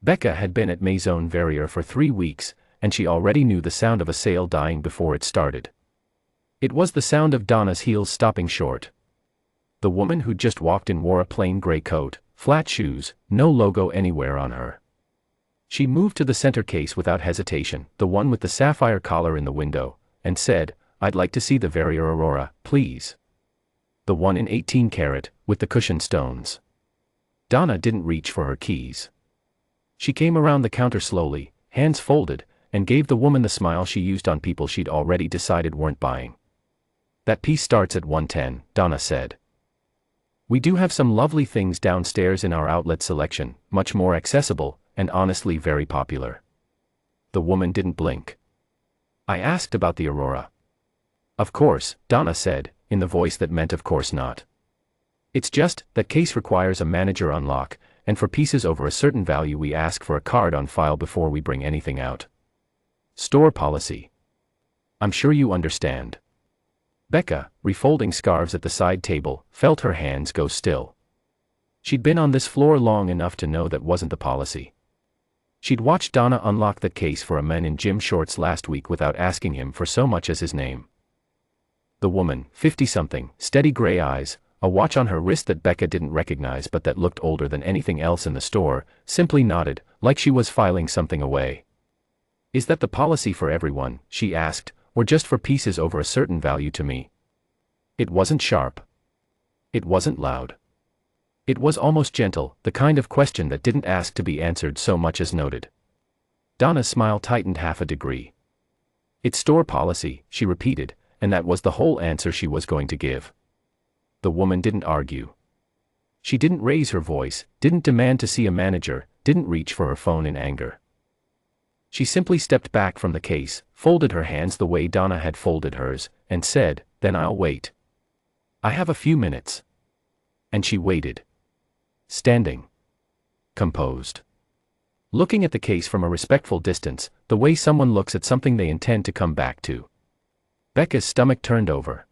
Becca had been at Maison Verrier for 3 weeks, and she already knew the sound of a sale dying before it started. It was the sound of Donna's heels stopping short. The woman who'd just walked in wore a plain gray coat, flat shoes, no logo anywhere on her. She moved to the center case without hesitation, the one with the sapphire collar in the window, and said, "I'd like to see the Verrier Aurora, please. The one in 18 karat, with the cushioned stones." Donna didn't reach for her keys. She came around the counter slowly, hands folded, and gave the woman the smile she used on people she'd already decided weren't buying. "That piece starts at $110, Donna said. "We do have some lovely things downstairs in our outlet selection, much more accessible, and honestly very popular." The woman didn't blink. "I asked about the Aurora." "Of course," Donna said, in the voice that meant of course not. "It's just, that case requires a manager unlock, and for pieces over a certain value we ask for a card on file before we bring anything out. Store policy. I'm sure you understand." Becca, refolding scarves at the side table, felt her hands go still. She'd been on this floor long enough to know that wasn't the policy. She'd watched Donna unlock that case for a man in gym shorts last week without asking him for so much as his name. The woman, 50-something, steady gray eyes, a watch on her wrist that Becca didn't recognize but that looked older than anything else in the store, simply nodded, like she was filing something away. "Is that the policy for everyone," she asked, "or just for pieces over a certain value to me?" It wasn't sharp. It wasn't loud. It was almost gentle, the kind of question that didn't ask to be answered so much as noted. Donna's smile tightened half a degree. "It's store policy," she repeated, and that was the whole answer she was going to give. The woman didn't argue. She didn't raise her voice, didn't demand to see a manager, didn't reach for her phone in anger. She simply stepped back from the case, folded her hands the way Donna had folded hers, and said, "Then I'll wait. I have a few minutes." And she waited. Standing. Composed. Looking at the case from a respectful distance, the way someone looks at something they intend to come back to. Becca's stomach turned over.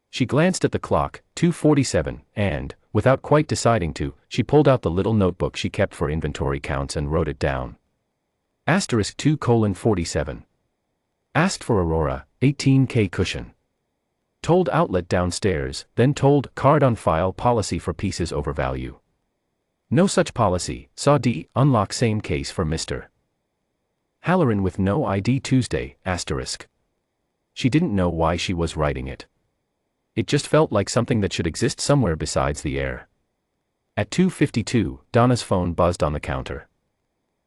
She glanced at the clock, 2:47, and, without quite deciding to, she pulled out the little notebook she kept for inventory counts and wrote it down. *2:47. Asked for Aurora, 18K cushion. Told outlet downstairs, then told card on file policy for pieces over value. No such policy, saw D, unlock same case for Mr. Halloran with no ID Tuesday, *. She didn't know why she was writing it. It just felt like something that should exist somewhere besides the air. At 2:52, Donna's phone buzzed on the counter.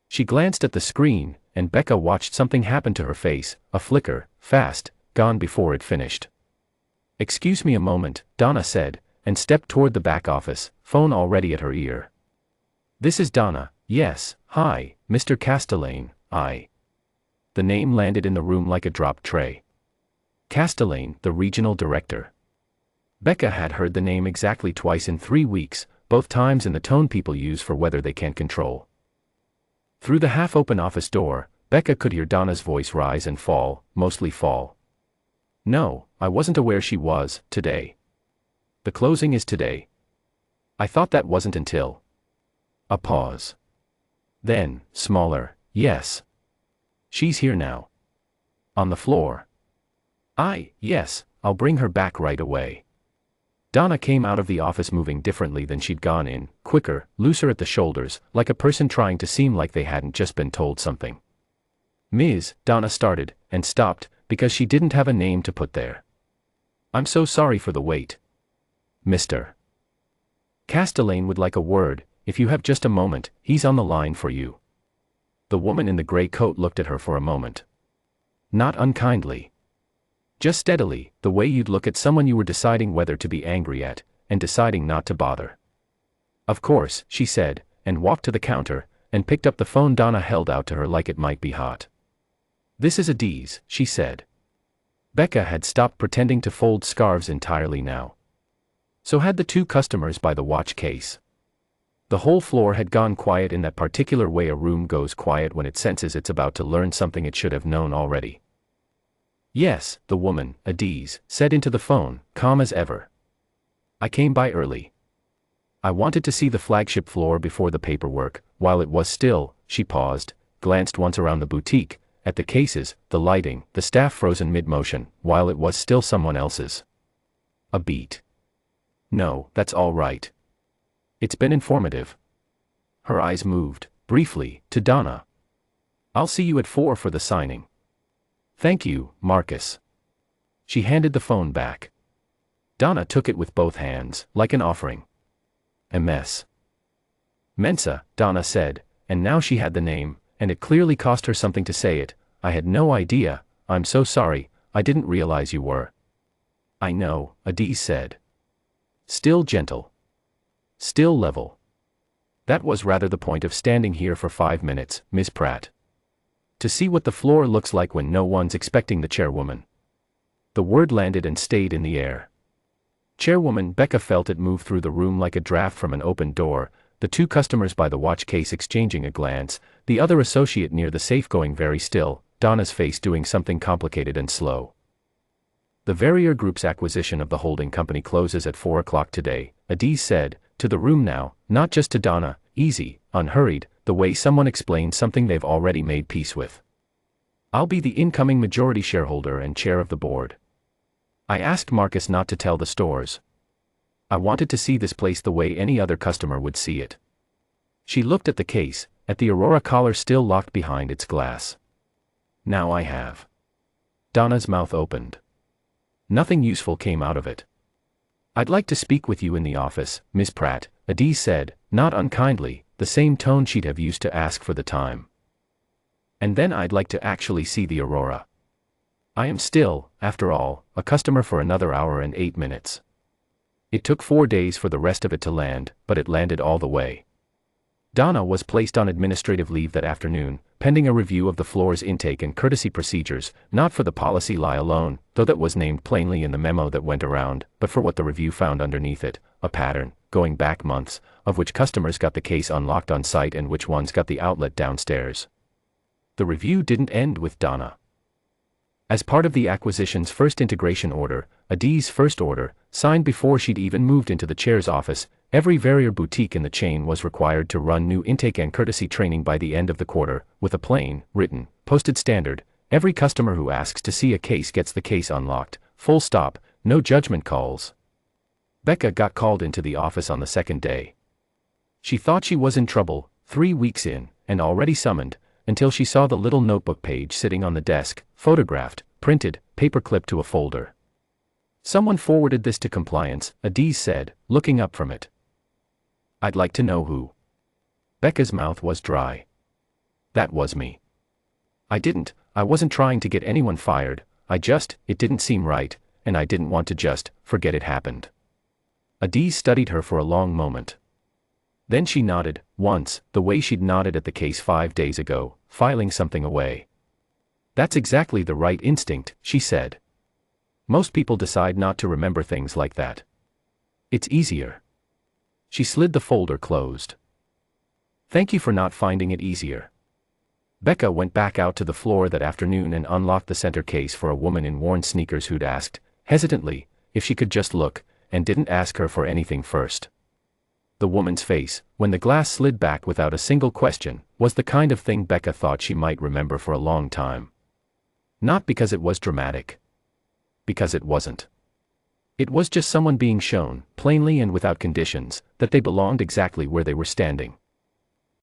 She glanced at the screen, and Becca watched something happen to her face, a flicker, fast, gone before it finished. "Excuse me a moment," Donna said, and stepped toward the back office, phone already at her ear. "This is Donna, yes, hi, Mr. Castellane, I." The name landed in the room like a dropped tray. Castellane, the regional director. Becca had heard the name exactly twice in 3 weeks, both times in the tone people use for weather they can't control. Through the half-open office door, Becca could hear Donna's voice rise and fall, mostly fall. "No, I wasn't aware she was, today. The closing is today. I thought that wasn't until." A pause. Then, smaller, "Yes. She's here now. On the floor." Yes, I'll bring her back right away." Donna came out of the office moving differently than she'd gone in, quicker, looser at the shoulders, like a person trying to seem like they hadn't just been told something. "Ms." Donna started, and stopped, because she didn't have a name to put there. "I'm so sorry for the wait. Mr. Castellane would like a word, if you have just a moment, he's on the line for you." The woman in the gray coat looked at her for a moment. Not unkindly. Just steadily, the way you'd look at someone you were deciding whether to be angry at, and deciding not to bother. "Of course," she said, and walked to the counter, and picked up the phone Donna held out to her like it might be hot. "This is a D's," she said. Becca had stopped pretending to fold scarves entirely now. So had the two customers by the watch case. The whole floor had gone quiet in that particular way a room goes quiet when it senses it's about to learn something it should have known already. "Yes," the woman, a D's, said into the phone, calm as ever. "I came by early. I wanted to see the flagship floor before the paperwork, while it was still She paused, glanced once around the boutique, at the cases, the lighting, the staff frozen mid-motion, while it was still someone else's. A beat. No, that's all right. It's been informative. Her eyes moved, briefly, to Donna. I'll see you at 4 for the signing. Thank you, Marcus. She handed the phone back. Donna took it with both hands, like an offering. MS. Mensa, Donna said, and now she had the name, and it clearly cost her something to say it. I had no idea. I'm so sorry, I didn't realize you were. I know, Adiz said. Still gentle. Still level. That was rather the point of standing here for 5 minutes, Miss Pratt. To see what the floor looks like when no one's expecting the chairwoman. The word landed and stayed in the air. Chairwoman. Becca felt it move through the room like a draft from an open door, the 2 customers by the watch case exchanging a glance, the other associate near the safe going very still, Donna's face doing something complicated and slow. The Verrier Group's acquisition of the holding company closes at 4 o'clock today, Adiz said, to the room now, not just to Donna, easy, unhurried, the way someone explains something they've already made peace with. I'll be the incoming majority shareholder and chair of the board. I asked Marcus not to tell the stores. I wanted to see this place the way any other customer would see it. She looked at the case, at the Aurora collar still locked behind its glass. Now I have. Donna's mouth opened. Nothing useful came out of it. I'd like to speak with you in the office, Miss Pratt, Adiz said, not unkindly, the same tone she'd have used to ask for the time. And then I'd like to actually see the Aurora. I am still, after all, a customer for another hour and 8 minutes. It took 4 days for the rest of it to land, but it landed all the way. Donna was placed on administrative leave that afternoon, pending a review of the floor's intake and courtesy procedures, not for the policy lie alone, though that was named plainly in the memo that went around, but for what the review found underneath it, a pattern, going back months, of which customers got the case unlocked on site and which ones got the outlet downstairs. The review didn't end with Donna. As part of the acquisition's first integration order, Adiz's first order, signed before she'd even moved into the chair's office, every Verrier boutique in the chain was required to run new intake and courtesy training by the end of the quarter, with a plain, written, posted standard: every customer who asks to see a case gets the case unlocked, full stop, no judgment calls. Becca got called into the office on the second day. She thought she was in trouble, 3 weeks in, and already summoned, until she saw the little notebook page sitting on the desk, photographed, printed, paperclipped to a folder. Someone forwarded this to compliance, Adiz said, looking up from it. I'd like to know who. Becca's mouth was dry. That was me. I wasn't trying to get anyone fired, it didn't seem right, and I didn't want to just forget it happened. Adiz studied her for a long moment. Then she nodded, once, the way she'd nodded at the case 5 days ago, filing something away. That's exactly the right instinct, she said. Most people decide not to remember things like that. It's easier. She slid the folder closed. Thank you for not finding it easier. Becca went back out to the floor that afternoon and unlocked the center case for a woman in worn sneakers who'd asked, hesitantly, if she could just look, and didn't ask her for anything first. The woman's face, when the glass slid back without a single question, was the kind of thing Becca thought she might remember for a long time. Not because it was dramatic. Because it wasn't. It was just someone being shown, plainly and without conditions, that they belonged exactly where they were standing.